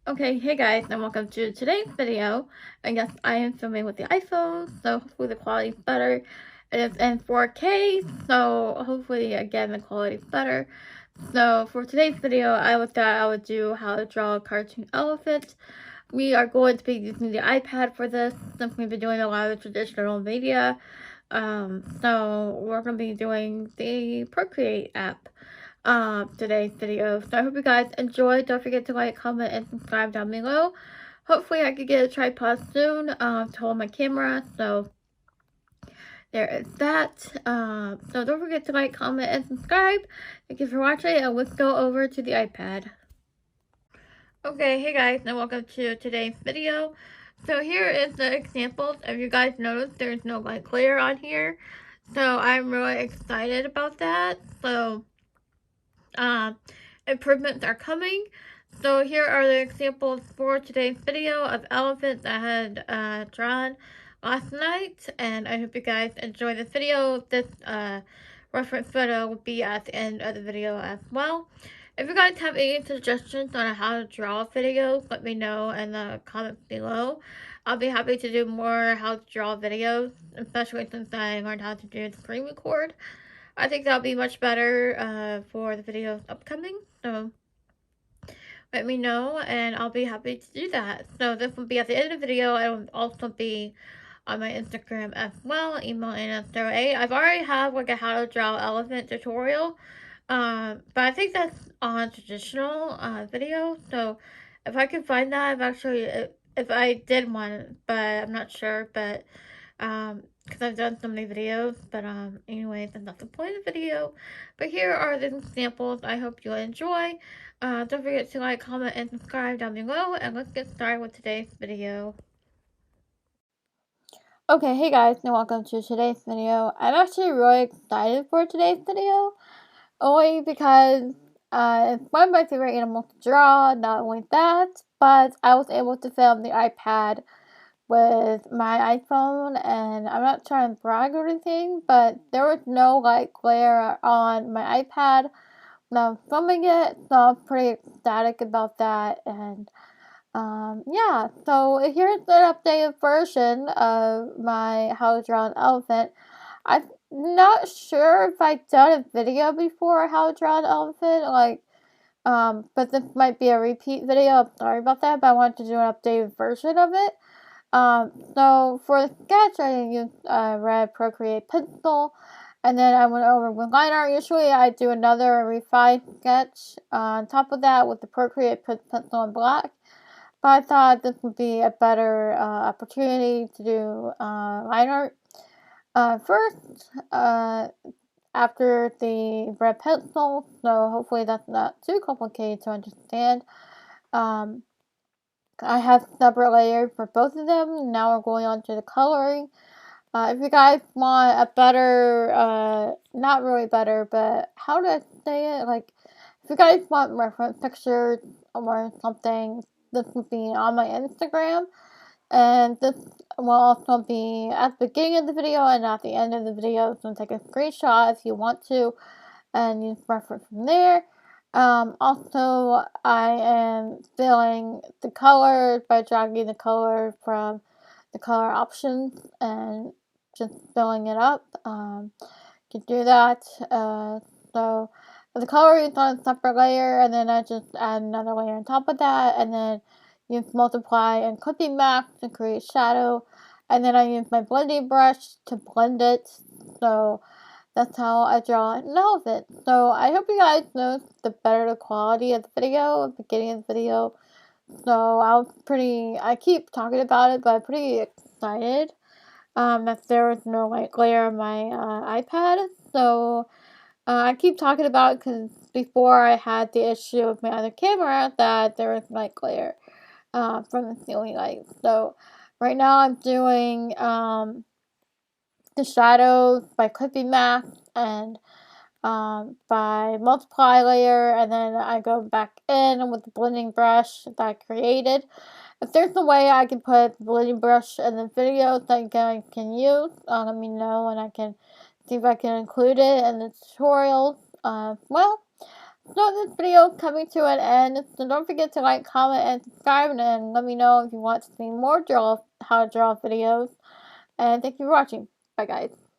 Okay, hey guys, and welcome to today's video. I guess I am filming with the iPhone, so hopefully the quality is better. It is in 4K, so hopefully, again, the quality is better. So for today's video, thought I would do how to draw a cartoon elephant. We are going to be using the iPad for this, since we've been doing a lot of traditional media. So we're going to be doing the Procreate app today's video. So I hope you guys enjoyed. Don't forget to like, comment, and subscribe down below. Hopefully I could get a tripod soon to hold my camera. So there is that. So don't forget to like, comment, and subscribe. Thank you for watching, and let's go over to the iPad. Okay, hey guys, and welcome to today's video. So here is the examples. If you guys notice, there's no light layer on here. So I'm really excited about that. So uh, improvements are coming. So here are the examples for today's video of elephants I had drawn last night, and I hope you guys enjoy this video. This reference photo will be at the end of the video as well. If you guys have any suggestions on how to draw videos, let me know in the comments below. I'll be happy to do more how to draw videos, especially since I learned how to do screen record. I think that'll be much better for the videos upcoming. So let me know and I'll be happy to do that. So this will be at the end of the video. It will also be on my Instagram as well, email AnnaStar8. I've already have like a how to draw elephant tutorial. But I think that's on traditional video. So if I can find that, I've actually, if I did one, but I'm not sure, but because I've done so many videos, but anyways, that's not the point of the video. But here are the examples. I hope you enjoy. Don't forget to like, comment, and subscribe down below, and let's get started with today's video. Okay, hey guys, and welcome to today's video. I'm actually really excited for today's video, only because it's one of my favorite animals to draw. Not only that, but I was able to film the iPad with my iPhone, and I'm not trying to brag or anything, but there was no light glare on my iPad when I was filming it, so I'm pretty ecstatic about that. And yeah, so here's an updated version of my How to Draw an Elephant. I'm not sure if I've done a video before how to draw an elephant, but this might be a repeat video. I'm sorry about that, but I wanted to do an updated version of it. So for the sketch, I used red Procreate pencil, and then I went over with line art. Usually I do another refined sketch on top of that with the Procreate pencil in black. But I thought this would be a better opportunity to do line art first after the red pencil. So hopefully that's not too complicated to understand. Um, I have separate layers for both of them. Now we're going on to the coloring. If you guys want a better, not really better, but how to say it, like, if you guys want reference pictures or something, this will be on my Instagram. And this will also be at the beginning of the video and at the end of the video. So take a screenshot if you want to, and use reference from there. Also, I am filling the color by dragging the color from the color options and just filling it up. You can do that. So the color is on a separate layer, and then I just add another layer on top of that, and then use multiply and clipping mask to create shadow, and then I use my blending brush to blend it. So that's how I draw an elephant. So I hope you guys notice the better the quality of the video at the beginning of the video. So I keep talking about it, but I'm pretty excited that there was no light glare on my iPad. So I keep talking about it because before I had the issue with my other camera that there was light glare from the ceiling light. So right now I'm doing the shadows by clipping mask and by multiply layer, and then I go back in with the blending brush that I created. If there's a way I can put the blending brush in the videos that you guys can use, let me know and I can see if I can include it in the tutorials. Well, So this video coming to an end. So don't forget to like, comment, and subscribe, and let me know if you want to see more how to draw videos. And thank you for watching. Bye guys.